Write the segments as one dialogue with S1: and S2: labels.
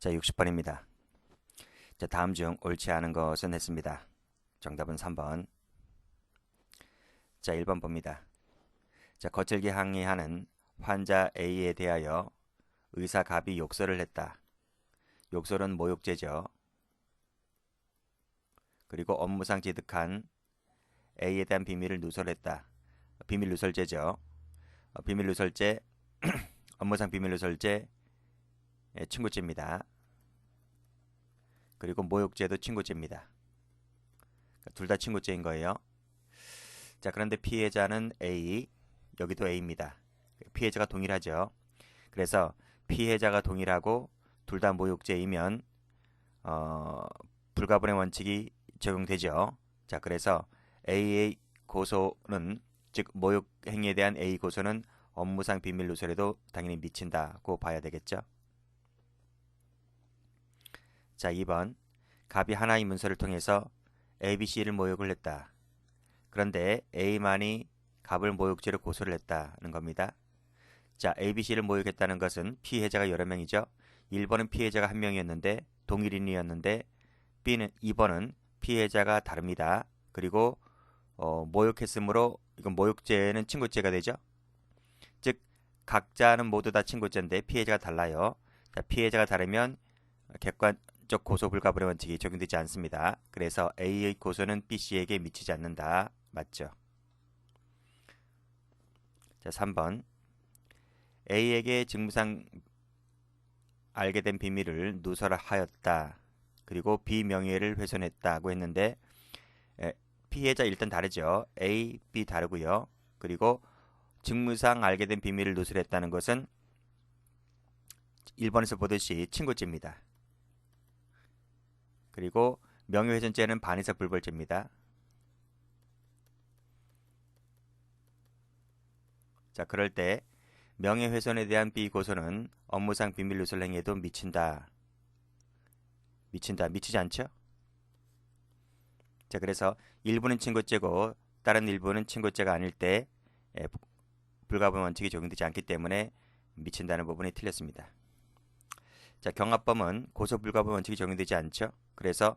S1: 자, 60번입니다. 자, 다음 중 옳지 않은 것은 했습니다. 정답은 3번. 자, 1번 봅니다. 자, 거칠게 항의하는 환자 A에 대하여 의사 갑이 욕설을 했다. 욕설은 모욕죄죠. 그리고 업무상 지득한 A에 대한 비밀을 누설했다. 비밀 누설죄죠. 비밀 누설죄, 업무상 비밀 누설죄, 친구죄입니다. 그리고 모욕죄도 친구죄입니다. 둘 다 친구죄인 거예요. 자, 그런데 피해자는 A, 여기도 A입니다. 피해자가 동일하죠. 그래서 피해자가 동일하고 둘 다 모욕죄이면 불가분의 원칙이 적용되죠. 자, 그래서 A의 고소는, 즉 모욕 행위에 대한 A 고소는 업무상 비밀 누설에도 당연히 미친다고 봐야 되겠죠. 자, 2번. 갑이 하나의 문서를 통해서 A, B, C를 모욕을 했다. 그런데 A만이 갑을 모욕죄로 고소를 했다는 겁니다. 자, A, B, C를 모욕했다는 것은 피해자가 여러 명이죠. 1번은 피해자가 한 명이었는데 동일인이었는데 2번은 피해자가 다릅니다. 그리고 모욕했으므로 이건 모욕죄는 친구죄가 되죠. 즉 각자는 모두 다 친구죄인데 피해자가 달라요. 자, 피해자가 다르면 객관적 고소 불가분의 원칙이 적용되지 않습니다. 그래서 A의 고소는 B, C에게 미치지 않는다. 맞죠? 자, 3번. A에게 직무상 알게 된 비밀을 누설하였다. 그리고 B 명예를 훼손했다고 했는데 피해자 일단 다르죠. A, B 다르고요. 그리고 직무상 알게 된 비밀을 누설했다는 것은 1번에서 보듯이 친구죄입니다. 그리고 명예훼손죄는 반의사 불벌죄입니다. 자, 그럴 때 명예훼손에 대한 비고소는 업무상 비밀 누설 행위에도 미친다. 미치지 않죠? 자, 그래서 일부는 친구죄고 다른 일부는 친구죄가 아닐 때 불가분 원칙이 적용되지 않기 때문에 미친다는 부분이 틀렸습니다. 자, 경합범은 고소 불가분 원칙이 적용되지 않죠? 그래서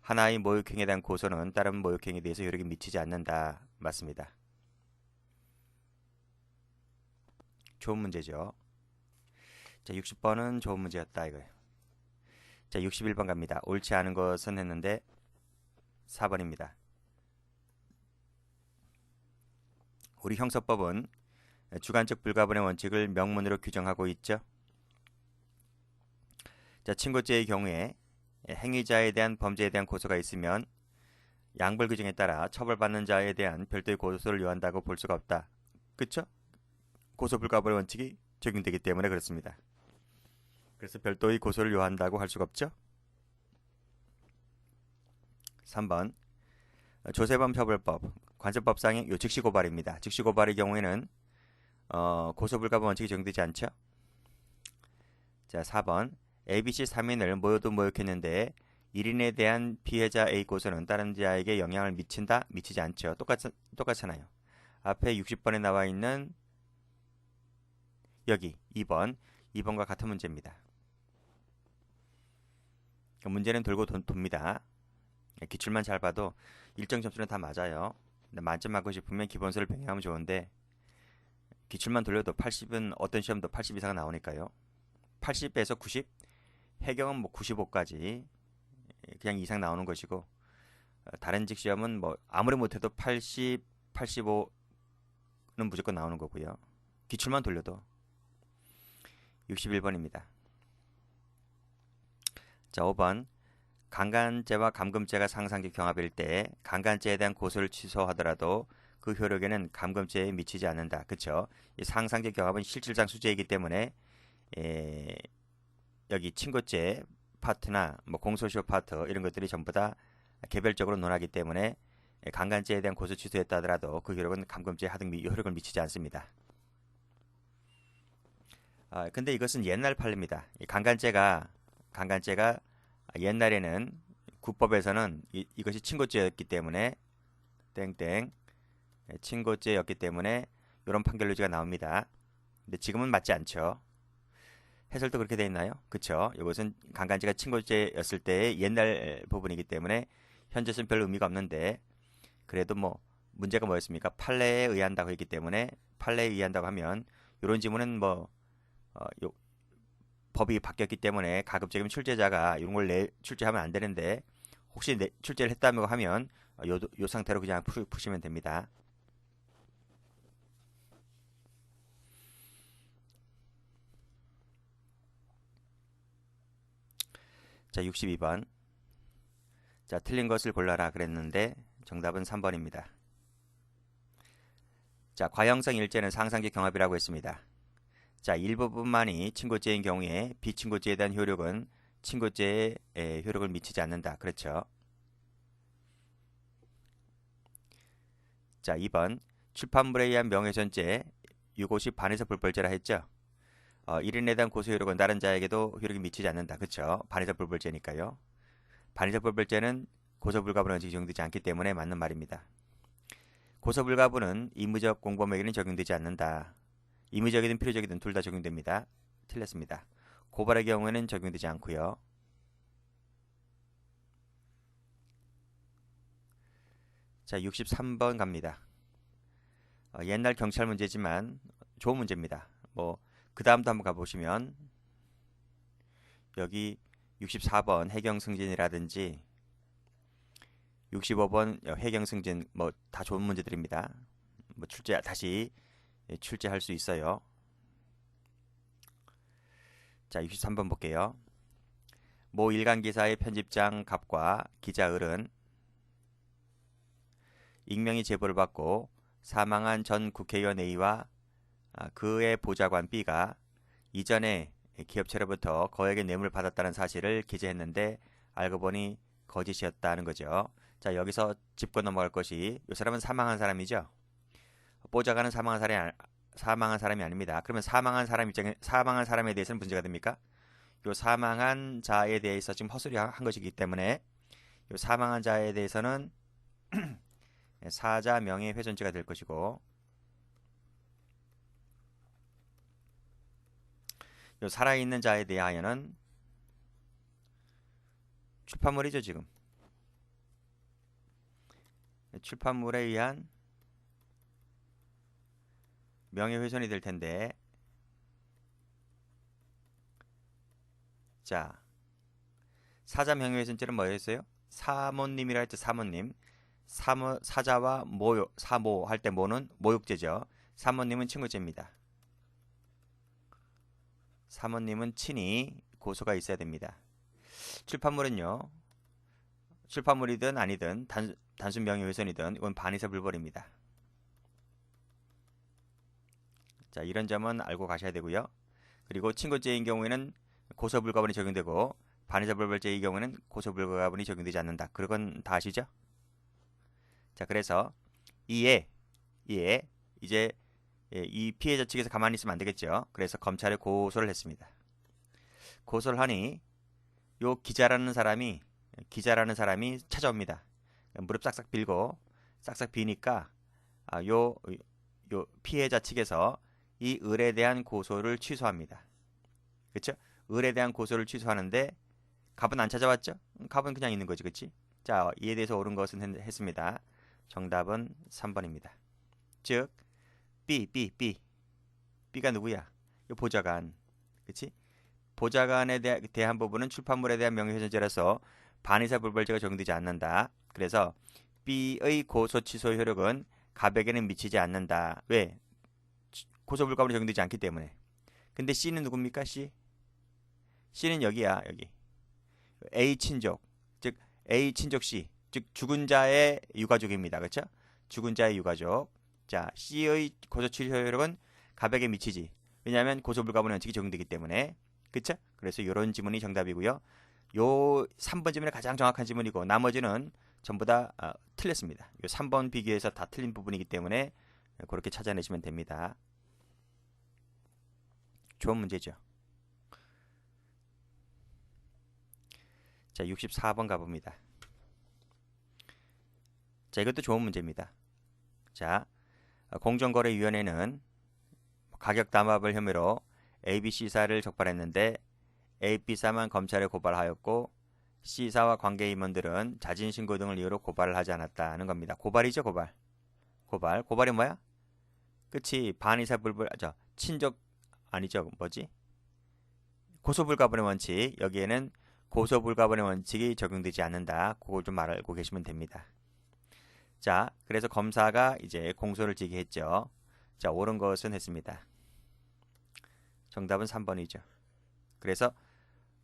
S1: 하나의 모욕행위에 대한 고소는 다른 모욕행위에 대해서 효력이 미치지 않는다. 맞습니다. 좋은 문제죠. 자, 60번은 좋은 문제였다 이거예요. 자, 61번 갑니다. 옳지 않은 것은 했는데 4번입니다. 우리 형사법은 주관적 불가분의 원칙을 명문으로 규정하고 있죠. 자, 친고죄의 경우에 행위자에 대한 범죄에 대한 고소가 있으면 양벌 규정에 따라 처벌받는 자에 대한 별도의 고소를 요한다고 볼 수가 없다. 그쵸? 고소 불가분의 원칙이 적용되기 때문에 그렇습니다. 그래서 별도의 고소를 요한다고 할 수가 없죠. 3번. 조세범 처벌법 관세법상의 즉시 고발입니다. 즉시 고발의 경우에는 고소 불가분 원칙이 적용되지 않죠. 자, 4번. ABC 3인을 모여도 모욕했는데 1인에 대한 피해자 A 고소는 다른 자에게 영향을 미친다? 미치지 않죠. 똑같잖아요. 앞에 60번에 나와 있는 여기 2번과 같은 문제입니다. 문제는 돌고 돕니다. 기출만 잘 봐도 일정 점수는 다 맞아요. 근데 만점 맞고 싶으면 기본서를 병행하면 좋은데 기출만 돌려도 80은 어떤 시험도 80 이상은 나오니까요. 80에서 90, 해경은 뭐 95까지 그냥 이상 나오는 것이고 다른 직 시험은 뭐 아무리 못해도 80, 85는 무조건 나오는 거고요. 기출만 돌려도 61번입니다. 자, 5번. 강간죄와 감금죄가 상상적 경합일 때 강간죄에 대한 고소를 취소하더라도 그 효력에는 감금죄에 미치지 않는다. 그렇죠? 이 상상적 경합은 실질상 수재이기 때문에 여기 친고죄 파트나 뭐 공소시효 파트 이런 것들이 전부 다 개별적으로 논하기 때문에 강간죄에 대한 고소 취소했다 하더라도 그 효력은 감금죄에 하등 효력을 미치지 않습니다. 근데 이것은 옛날 판례입니다. 이 강간죄가 옛날에는 국법에서는 이것이 친고죄였기 때문에 친고죄였기 때문에 이런 판결 유지가 나옵니다. 근데 지금은 맞지 않죠. 해설도 그렇게 돼 있나요? 그쵸? 이것은 강간지가 친고죄였을 때의 옛날 부분이기 때문에 현재는 별 의미가 없는데 그래도 뭐 문제가 뭐였습니까? 판례에 의한다고 했기 때문에 판례에 의한다고 하면 이런 지문은 뭐 법이 바뀌었기 때문에 가급적이면 출제자가 이런 걸 출제하면 안 되는데 혹시 출제를 했다고 하면 요 상태로 그냥 푸시면 됩니다. 자, 62번. 자, 틀린 것을 골라라 그랬는데 정답은 3번입니다. 자, 과형성 일제는 상상기 경합이라고 했습니다. 자, 일부분만이 친고죄인 경우에 비친고죄에 대한 효력은 친고죄에 효력을 미치지 않는다. 그렇죠? 자, 2번. 출판물에 의한 명예훼손죄, 유고시 반에서 불벌죄라 했죠? 1인에 대한 고소효력은 다른 자에게도 효력이 미치지 않는다. 그렇죠? 반에서 불벌죄니까요. 반에서 불벌죄는 고소불가분은 적용되지 않기 때문에 맞는 말입니다. 고소불가분은 의무적 공범에게는 적용되지 않는다. 의무적이든 필요적이든 둘 다 적용됩니다. 틀렸습니다. 고발의 경우에는 적용되지 않고요. 자, 63번 갑니다. 옛날 경찰 문제지만 좋은 문제입니다. 뭐 그 다음도 한번 가보시면 여기 64번 해경승진이라든지 65번 해경승진 뭐 다 좋은 문제들입니다. 뭐 다시 출제할 수 있어요. 자, 63번 볼게요. 모 일간 기사의 편집장 갑과 기자 을은 익명의 제보를 받고 사망한 전 국회의원 A와 그의 보좌관 B가 이전에 기업체로부터 거액의 뇌물을 받았다는 사실을 기재했는데 알고 보니 거짓이었다는 거죠. 자, 여기서 짚고 넘어갈 것이 이 사람은 사망한 사람이죠. 보좌관은 사망한 사람이 아닙니다. 그러면 사망한 사람에 대해서는 문제가 됩니까? 요 사망한 자에 대해서 지금 헛소리한 것이기 때문에 요 사망한 자에 대해서는 사자 명예훼손죄가 될 것이고 요 살아있는 자에 대하여는 출판물이죠. 지금 출판물에 의한 명예훼손이 될 텐데 자, 사자 명예훼손죄는 뭐였어요? 사모님이라 했죠. 사모님. 사자와 사모 할 때 모는 모욕죄죠. 사모님은 친고죄입니다. 사모님은 친히 고소가 있어야 됩니다. 출판물은요. 출판물이든 아니든 단순 명예훼손이든 이건 반의사 불벌입니다. 자, 이런 점은 알고 가셔야 되고요. 그리고 친고죄인 경우에는 고소불가분이 적용되고 반의사 불벌죄의 경우에는 고소불가분이 적용되지 않는다. 그건 다 아시죠? 자, 그래서 이에 이제 이 피해자 측에서 가만히 있으면 안 되겠죠. 그래서 검찰에 고소를 했습니다. 고소를 하니 요 기자라는 사람이 찾아옵니다. 무릎 싹싹 빌고 싹싹 비니까 요 피해자 측에서 이 을에 대한 고소를 취소합니다. 그렇죠? 을에 대한 고소를 취소하는데 갑은 안 찾아왔죠? 갑은 그냥 있는 거지, 그렇지? 자, 이에 대해서 옳은 것은 했습니다. 정답은 3번입니다. 즉 B가 누구야? 이 보좌관, 그렇지? 보좌관에 대한 부분은 출판물에 대한 명예훼손죄라서 반의사 불벌죄가 적용되지 않는다. 그래서 B의 고소 취소 효력은 갑에게는 미치지 않는다. 왜? 고소 불가분이 적용되지 않기 때문에. 근데 C는 누굽니까? C는 여기야, 여기. A 친족, 즉 A 친족 C, 즉 죽은 자의 유가족입니다. 그렇죠? 죽은 자의 유가족. 자, C의 고소 취소 효력은 갑에게 미치지. 왜냐하면 고소 불가분의 원칙이 적용되기 때문에. 그렇죠? 그래서 이런 지문이 정답이고요. 요 3번 지문이 가장 정확한 지문이고 나머지는 전부 다 틀렸습니다. 요 3번 비교해서 다 틀린 부분이기 때문에 그렇게 찾아내시면 됩니다. 좋은 문제죠. 자, 64번 가봅니다. 자, 이것도 좋은 문제입니다. 자, 공정거래위원회는 가격 담합을 혐의로 A, B, C사를 적발했는데 A, B사만 검찰에 고발하였고 C사와 관계 임원들은 자진신고 등을 이유로 고발을 하지 않았다는 겁니다. 고발이죠, 고발. 고발이 뭐야? 그치, 반의사 불벌, 친족, 아니죠, 뭐지? 고소불가분의 원칙, 여기에는 고소불가분의 원칙이 적용되지 않는다. 그걸 좀 알고 계시면 됩니다. 자, 그래서 검사가 이제 공소를 제기했죠. 자, 옳은 것은 했습니다. 정답은 3번이죠. 그래서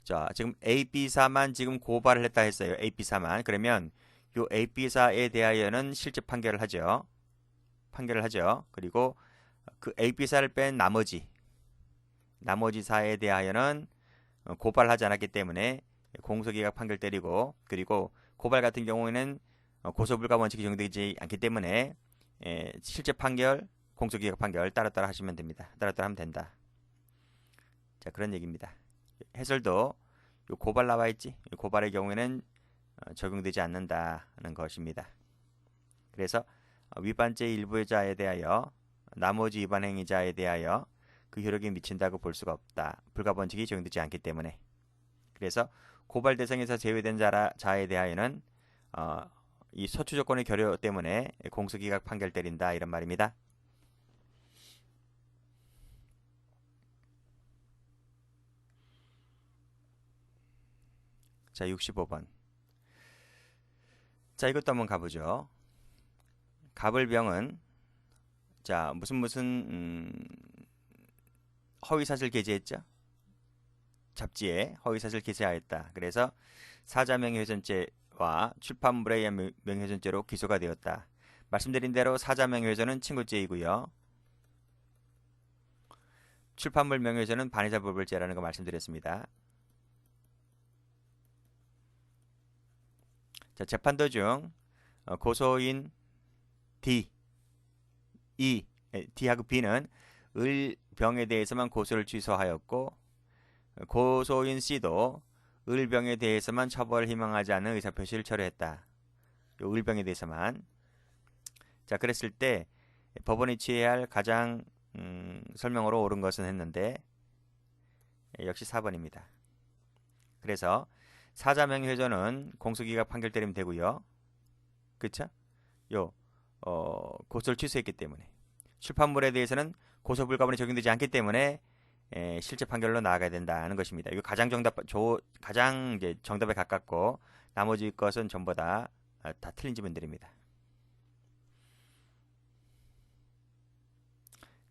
S1: 자, 지금 A, B사만 지금 고발을 했다 했어요. A, B사만. 그러면 요 A, B사에 대하여는 실제 판결을 하죠. 그리고 그 A, B사를 뺀 나머지 사에 대하여는 고발하지 않았기 때문에 공소기각 판결 때리고, 그리고 고발 같은 경우에는 고소불가 원칙이 적용되지 않기 때문에 실제 판결, 공소기각 판결 따로따로 하시면 됩니다. 따로따로 하면 된다. 자, 그런 얘기입니다. 해설도 요 고발 나와 있지? 고발의 경우에는 적용되지 않는다는 것입니다. 그래서 위반죄 일부 자에 대하여 나머지 위반 행위자에 대하여 그 효력이 미친다고 볼 수가 없다. 불가번칙이 적용되지 않기 때문에. 그래서 고발 대상에서 제외된 자에 대하여는 이 소추 조건의 결여 때문에 공소기각 판결 때린다, 이런 말입니다. 자, 65번. 자, 이것도 한번 가보죠. 갑을병은 자, 무슨 허위사실 게재했죠? 잡지에 허위사실 게재하였다. 그래서 사자 명예훼손죄와 출판물에 의한 명예훼손죄로 기소가 되었다. 말씀드린 대로 사자 명예훼손은 친고죄이고요. 출판물 명예훼손은 반의사 불벌죄라는 거 말씀드렸습니다. 자, 재판도 중 고소인 D하고 B는 을병에 대해서만 고소를 취소하였고, 고소인 C도 을병에 대해서만 처벌을 희망하지 않는 의사표시를 철회했다. 요 을병에 대해서만. 자, 그랬을 때 법원이 취해야 할 가장 설명으로 옳은 것은 했는데 역시 4번입니다. 그래서 사자 명예훼손은 공소기각 판결 때리면 되고요. 그쵸? 고소를 취소했기 때문에. 출판물에 대해서는 고소불가분이 적용되지 않기 때문에 실제 판결로 나아가야 된다는 것입니다. 이거 가장 이제 정답에 가깝고, 나머지 것은 전부 다 틀린 지문들입니다.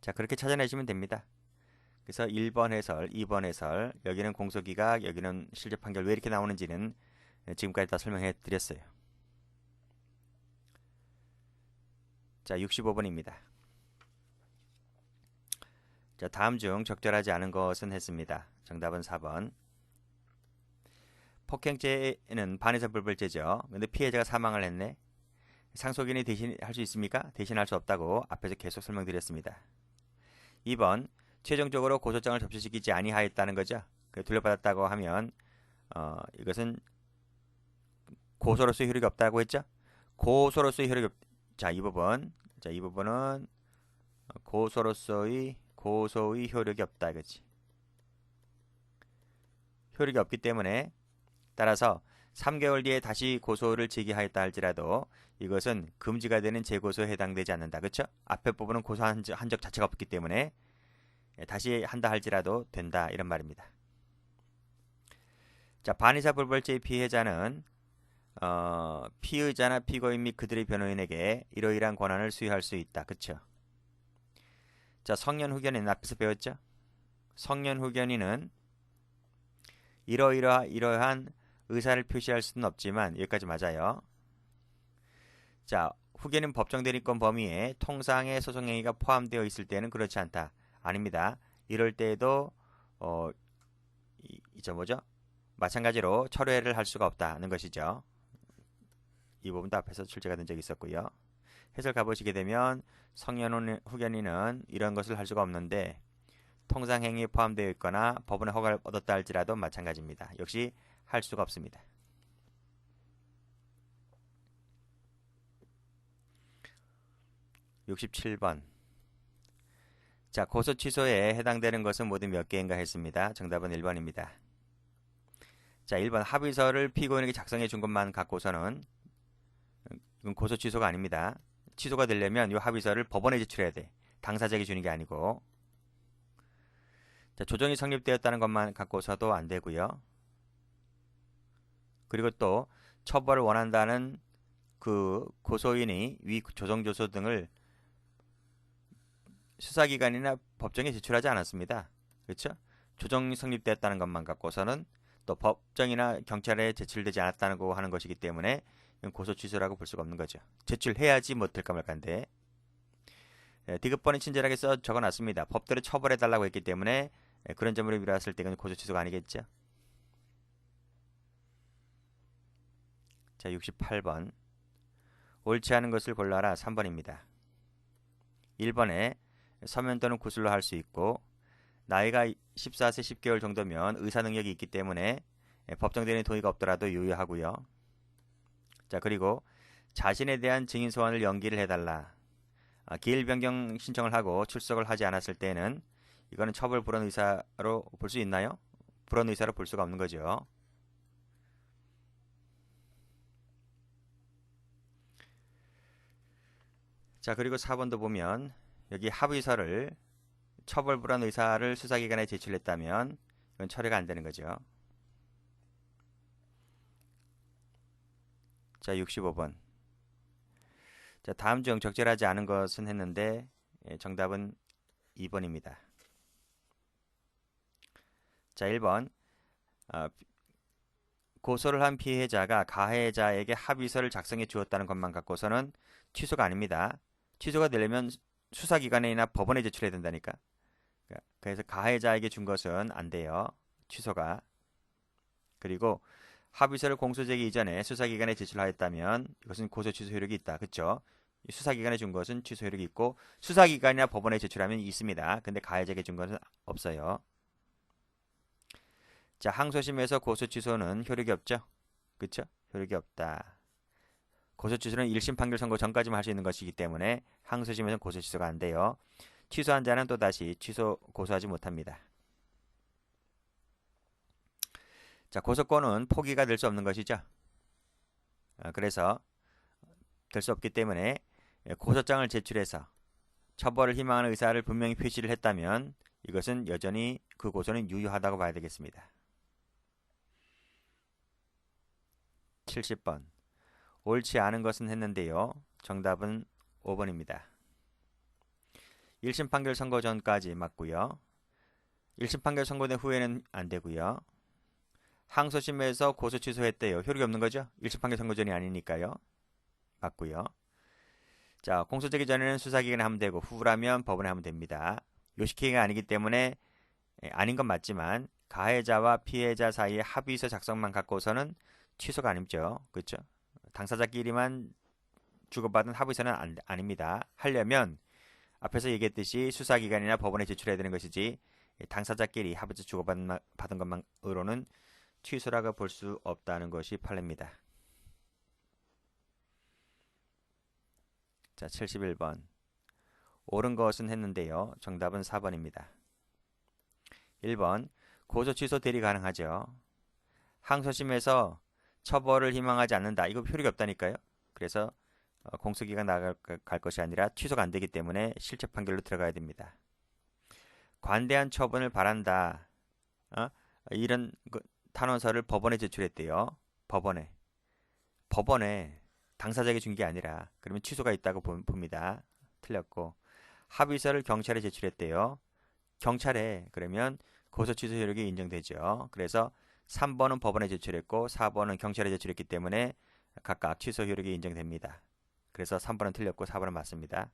S1: 자, 그렇게 찾아내시면 됩니다. 그래서 1번 해설, 2번 해설, 여기는 공소기각, 여기는 실제 판결, 왜 이렇게 나오는지는 지금까지 다 설명해 드렸어요. 자, 65번입니다. 자, 다음 중 적절하지 않은 것은 했습니다. 정답은 4번. 폭행죄는 반의사 불벌죄죠. 근데 피해자가 사망을 했네. 상속인이 대신할 수 있습니까? 대신할 수 없다고 앞에서 계속 설명드렸습니다. 2번. 최종적으로 고소장을 접수시키지 아니하였다는 거죠. 돌려받았다고 하면 이것은 고소로서의 효력이 없다고 했죠. 고소로서의 효력이 자, 이 부분은 고소의 효력이 없다, 그렇지. 효력이 없기 때문에, 따라서 3개월 뒤에 다시 고소를 제기하였다 할지라도 이것은 금지가 되는 재고소에 해당되지 않는다. 그렇죠? 앞에 부분은 고소한 적 자체가 없기 때문에 다시 한다 할지라도 된다, 이런 말입니다. 자, 반의사 불벌죄의 피해자는 피의자나 피고인 및 그들의 변호인에게 이러이러한 권한을 수여할 수 있다. 그렇죠? 자, 성년 후견인 앞에서 배웠죠? 성년 후견인은 이러한 의사를 표시할 수는 없지만, 여기까지 맞아요. 자, 후견인 법정 대리권 범위에 통상의 소송 행위가 포함되어 있을 때는 그렇지 않다. 아닙니다. 이럴 때에도 마찬가지로 철회를 할 수가 없다는 것이죠. 이 부분도 앞에서 출제가 된 적이 있었고요. 해설 가보시게 되면 성년 후견인은 이런 것을 할 수가 없는데, 통상 행위에 포함되어 있거나 법원의 허가를 얻었다 할지라도 마찬가지입니다. 역시 할 수가 없습니다. (67번) 자, 고소 취소에 해당되는 것은 모두 몇 개인가 했습니다. 정답은 1번입니다. 자, 1번 합의서를 피고인에게 작성해 준 것만 갖고서는 이건 고소 취소가 아닙니다. 취소가 되려면 이 합의서를 법원에 제출해야 돼. 당사자에게 주는 게 아니고. 자, 조정이 성립되었다는 것만 갖고서도 안 되고요. 그리고 또 처벌을 원한다는 그 고소인이 위 조정조서 등을 수사기관이나 법정에 제출하지 않았습니다. 그렇죠? 조정이 성립되었다는 것만 갖고서는 또 법정이나 경찰에 제출되지 않았다고 하는 것이기 때문에 고소 취소라고 볼 수가 없는 거죠. 제출해야지 못할까 말까인데 디귿번은 친절하게 써 적어놨습니다. 법대로 처벌해달라고 했기 때문에 그런 점으로 미뤘을 때는 고소 취소가 아니겠죠. 자, 68번 옳지 않은 것을 골라라. 3번입니다. 1번에 서면 또는 구술로 할 수 있고 나이가 14세 10개월 정도면 의사 능력이 있기 때문에 법정대리인 동의가 없더라도 유효하고요. 자, 그리고 자신에 대한 증인 소환을 연기를 해달라. 기일 변경 신청을 하고 출석을 하지 않았을 때는 이거는 처벌 불원 의사로 볼 수 있나요? 불원 의사로 볼 수가 없는 거죠. 자, 그리고 4번도 보면 여기 합의서를 처벌 불원 의사를 수사기관에 제출했다면 이건 처리가 안 되는 거죠. 자, 65번. 자, 다음 중 적절하지 않은 것은 했는데 정답은 2번입니다. 자, 1번. 고소를 한 피해자가 가해자에게 합의서를 작성해 주었다는 것만 갖고서는 취소가 아닙니다. 취소가 되려면 수사기관이나 법원에 제출해야 된다니까. 그래서 가해자에게 준 것은 안 돼요. 취소가. 그리고 합의서를 공소제기 이전에 수사기관에 제출하였다면 이것은 고소 취소 효력이 있다. 그렇죠? 수사기관에 준 것은 취소 효력이 있고 수사기관이나 법원에 제출하면 있습니다. 근데 가해자에게 준 것은 없어요. 자, 항소심에서 고소 취소는 효력이 없죠? 그렇죠? 효력이 없다. 고소 취소는 1심 판결 선고 전까지만 할 수 있는 것이기 때문에 항소심에서는 고소 취소가 안 돼요. 취소한 자는 또다시 고소하지 못합니다. 자, 고소권은 포기가 될 수 없는 것이죠. 그래서 될 수 없기 때문에 고소장을 제출해서 처벌을 희망하는 의사를 분명히 표시를 했다면 이것은 여전히 그 고소는 유효하다고 봐야 되겠습니다. 70번. 옳지 않은 것은 했는데요. 정답은 5번입니다. 1심 판결 선고 전까지 맞고요. 1심 판결 선고된 후에는 안 되고요. 항소심에서 고소 취소했대요. 효력이 없는 거죠? 1심 판결 선고 전이 아니니까요. 맞고요. 자, 공소제기 전에는 수사기관에 하면 되고 후라면 법원에 하면 됩니다. 요식행위가 아니기 때문에 아닌 건 맞지만 가해자와 피해자 사이의 합의서 작성만 갖고서는 취소가 아니죠. 그렇죠? 당사자끼리만 주고받은 합의서는 아닙니다. 하려면 앞에서 얘기했듯이 수사기관이나 법원에 제출해야 되는 것이지 당사자끼리 합의서 주고받은 것만으로는 취소라고 볼 수 없다는 것이 판례입니다. 자, 71번. 옳은 것은 했는데요. 정답은 4번입니다. 1번. 고소 취소 대리 가능하죠. 항소심에서 처벌을 희망하지 않는다. 이거 효력이 없다니까요. 그래서 공소기간 나갈 것이 아니라 취소가 안 되기 때문에 실체 판결로 들어가야 됩니다. 관대한 처분을 바란다. 이런 탄원서를 법원에 제출했대요. 법원에 당사자에게 준 게 아니라 그러면 취소가 있다고 봅니다. 틀렸고 합의서를 경찰에 제출했대요. 경찰에 그러면 고소 취소 효력이 인정되죠. 그래서 3번은 법원에 제출했고 4번은 경찰에 제출했기 때문에 각각 취소 효력이 인정됩니다. 그래서 3번은 틀렸고 4번은 맞습니다.